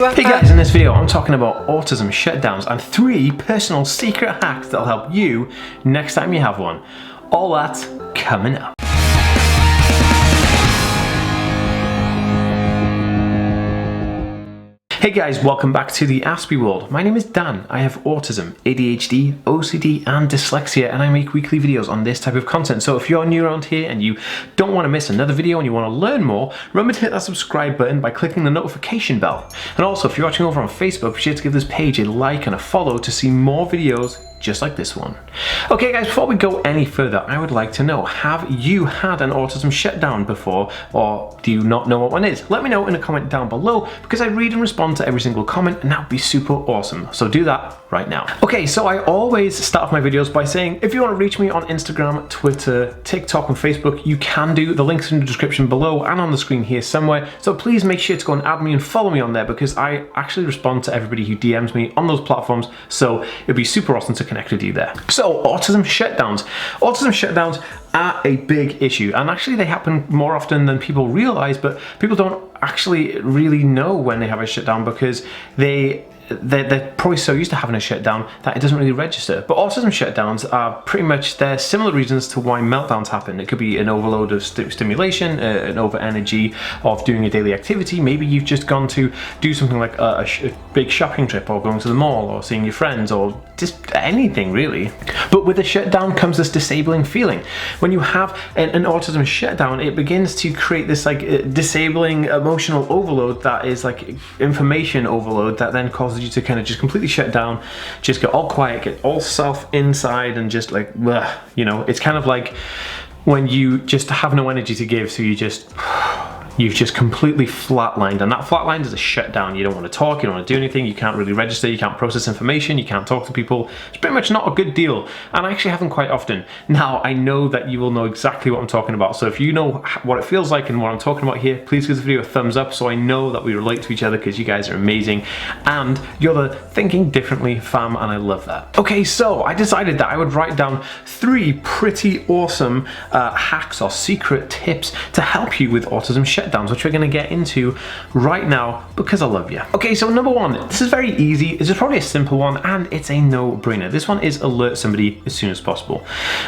Hey guys, in this video I'm talking about autism shutdowns and 3 personal secret hacks that'll help you next time you have one. All that coming up. Hey guys, welcome back to TheAspieWorld. My name is Dan. I have autism, ADHD, OCD and dyslexia, and I make weekly videos on this type of content. So if you're new around here and you don't want to miss another video and you want to learn more, remember to hit that subscribe button by clicking the notification bell. And also, if you're watching over on Facebook, be sure to give this page a like and a follow to see more videos just like this one. Okay guys, before we go any further, I would like to know, have you had an autism shutdown before, or do you not know what one is? Let me know in a comment down below, because I read and respond to every single comment, and that would be super awesome. So do that right now. Okay, so I always start off my videos by saying, if you want to reach me on Instagram, Twitter, TikTok and Facebook, you can do. The links in the description below and on the screen here somewhere. So please make sure to go and add me and follow me on there, because I actually respond to everybody who DMs me on those platforms. So it'd be super awesome to connect with you there. So autism shutdowns. Autism shutdowns are a big issue, and actually they happen more often than people realize, but people don't actually really know when they have a shutdown because they're probably so used to having a shutdown that it doesn't really register. But autism shutdowns are pretty much, they're similar reasons to why meltdowns happen. It could be an overload of stimulation, an over energy of doing a daily activity. Maybe you've just gone to do something like a big shopping trip, or going to the mall, or seeing your friends, or just anything really. But with a shutdown comes this disabling feeling. When you have an autism shutdown, it begins to create this like disabling emotional overload that is like information overload that then causes you to kind of just completely shut down, just get all quiet, get all self inside, and just like, you know, it's kind of like when you just have no energy to give, so you've just completely flatlined, and that flatline is a shutdown. You don't want to talk, you don't want to do anything, you can't really register, you can't process information, you can't talk to people. It's pretty much not a good deal, and I actually haven't quite often. Now, I know that you will know exactly what I'm talking about, so if you know what it feels like and what I'm talking about here, please give this video a thumbs up so I know that we relate to each other, because you guys are amazing, and you're the thinking differently fam, and I love that. Okay, so I decided that I would write down 3 pretty awesome hacks or secret tips to help you with autism shutdowns, which we're going to get into right now because I love you. Okay, so number 1, this is very easy. This is probably a simple one, and it's a no-brainer. This one is alert somebody as soon as possible.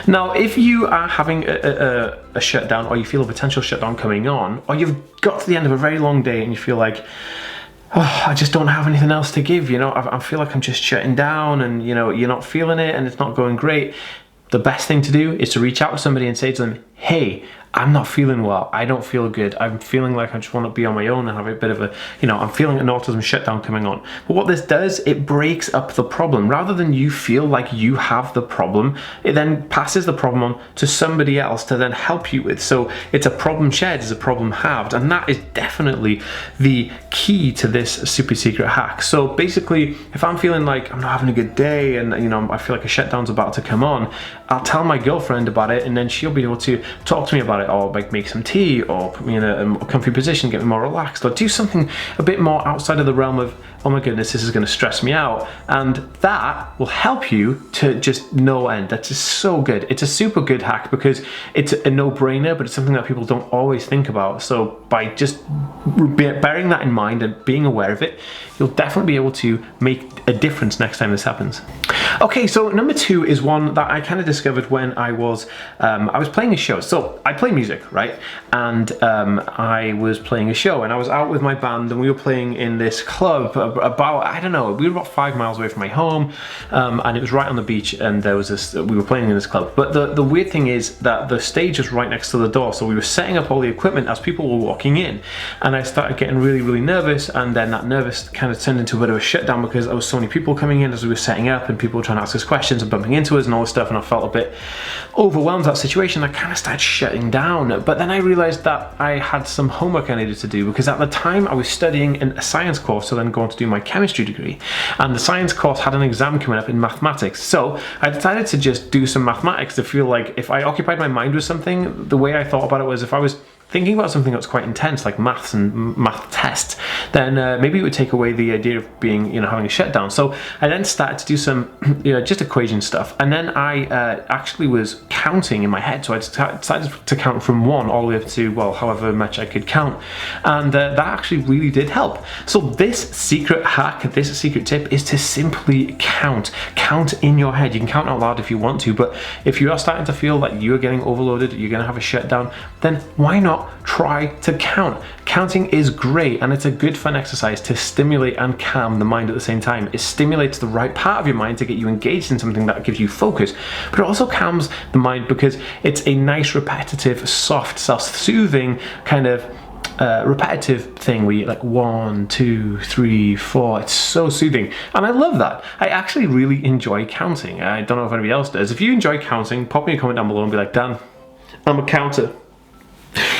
Now, if you are having a shutdown, or you feel a potential shutdown coming on, or you've got to the end of a very long day and you feel like, oh, I just don't have anything else to give, you know, I feel like I'm just shutting down, and you know, you're not feeling it and it's not going great, the best thing to do is to reach out to somebody and say to them, hey, I'm not feeling well, I don't feel good, I'm feeling like I just want to be on my own and have a bit of a, you know, I'm feeling an autism shutdown coming on. But what this does, it breaks up the problem. Rather than you feel like you have the problem, it then passes the problem on to somebody else to then help you with. So it's a problem shared, it's a problem halved, and that is definitely the key to this super secret hack. So basically, if I'm feeling like I'm not having a good day, and you know, I feel like a shutdown's about to come on, I'll tell my girlfriend about it, and then she'll be able to talk to me about it, or like make some tea, or put me in a comfy position, get me more relaxed, or do something a bit more outside of the realm of, oh my goodness, this is going to stress me out. And that will help you to just no end. That's just so good. It's a super good hack because it's a no-brainer, but it's something that people don't always think about. So by just bearing that in mind and being aware of it, you'll definitely be able to make a difference next time this happens. Okay, so number 2 is one that I kind of discovered when I was playing a show. So I play music, right? And I was playing a show, and I was out with my band, and we were playing in this club about, I don't know, we were about 5 miles away from my home, and it was right on the beach, and there was this, we were playing in this club. But the weird thing is that the stage was right next to the door, so we were setting up all the equipment as people were walking in, and I started getting really nervous, and then that nervous kind of turned into a bit of a shutdown because there was so many people coming in as we were setting up, and people were trying to ask us questions and bumping into us and all this stuff, and I felt a bit overwhelmed with that situation. I kind of started shutting down, but then I realized that I had some homework I needed to do, because at the time I was studying in a science course to then go on to do my chemistry degree, and the science course had an exam coming up in mathematics. So I decided to just do some mathematics to feel like if I occupied my mind with something, the way I thought about it was, if I was thinking about something that's quite intense, like maths and math tests, then maybe it would take away the idea of being, having a shutdown. So I then started to do some, just equation stuff, and then I actually was counting in my head. So I decided to count from 1 all the way up to, well, however much I could count, and that actually really did help. So this secret hack, this secret tip, is to simply count in your head. You can count out loud if you want to, but if you are starting to feel like you are getting overloaded, you're going to have a shutdown, then why not try to count? Counting is great, and it's a good fun exercise to stimulate and calm the mind at the same time. It stimulates the right part of your mind to get you engaged in something that gives you focus, but it also calms the mind because it's a nice, repetitive, soft, self-soothing kind of repetitive thing where you like 1, 2, 3, 4. It's so soothing, and I love that. I actually really enjoy counting. I don't know if anybody else does. If you enjoy counting, pop me a comment down below and be like, Dan, I'm a counter.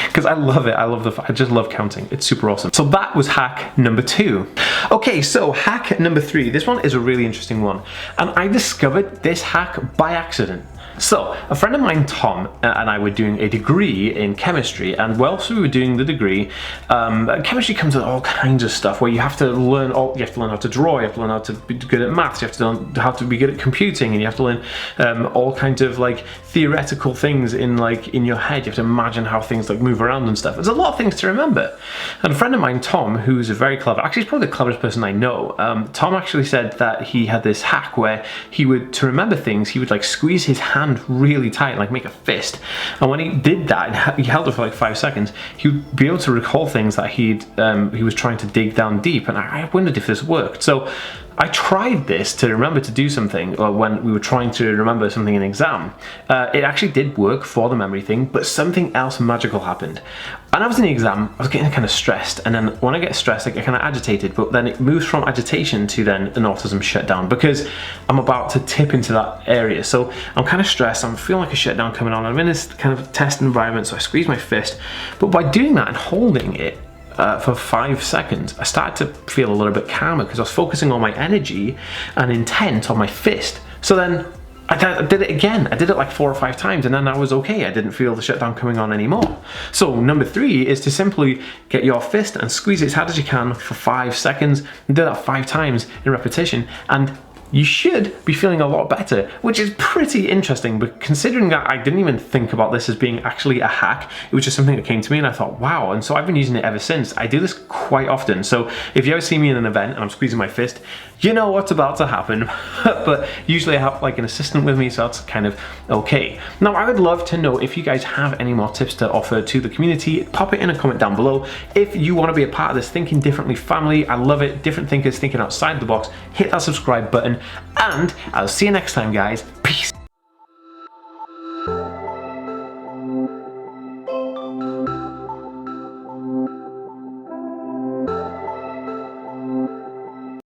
Because I love it. I just love counting. It's super awesome. So that was hack number 2. Okay, so hack number 3. This one is a really interesting one, and I discovered this hack by accident. So a friend of mine, Tom, and I were doing a degree in chemistry, and whilst we were doing the degree, chemistry comes with all kinds of stuff where you have to learn how to draw, you have to learn how to be good at maths, you have to learn how to be good at computing, and you have to learn all kinds of like theoretical things in your head. You have to imagine how things like move around and stuff. There's a lot of things to remember. And a friend of mine, Tom, who's a very clever, actually he's probably the cleverest person I know, Tom actually said that he had this hack where he would, to remember things, he would like squeeze his hand really tight, like make a fist, and when he did that, he held it for like 5 seconds, he would be able to recall things that he was trying to dig down deep, and I wondered if this worked. So I tried this to remember to do something, or when we were trying to remember something in exam. It actually did work for the memory thing, but something else magical happened. And I was in the exam, I was getting kind of stressed, and then when I get stressed, I get kind of agitated, but then it moves from agitation to then an autism shutdown, because I'm about to tip into that area. So I'm kind of stressed, I'm feeling like a shutdown coming on, I'm in this kind of test environment, so I squeeze my fist, but by doing that and holding it, for 5 seconds, I started to feel a little bit calmer because I was focusing all my energy and intent on my fist. So then I did it again. I did it like 4 or 5 times, and then I was okay. I didn't feel the shutdown coming on anymore. So number 3 is to simply get your fist and squeeze it as hard as you can for 5 seconds, and do that 5 times in repetition, and you should be feeling a lot better, which is pretty interesting. But considering that I didn't even think about this as being actually a hack, it was just something that came to me and I thought, wow. And so I've been using it ever since. I do this quite often. So if you ever see me in an event and I'm squeezing my fist, you know what's about to happen. But usually I have like an assistant with me, so that's kind of okay. Now I would love to know if you guys have any more tips to offer to the community. Pop it in a comment down below. If you want to be a part of this Thinking Differently family, I love it. Different thinkers thinking outside the box. Hit that subscribe button, and I'll see you next time, guys. Peace.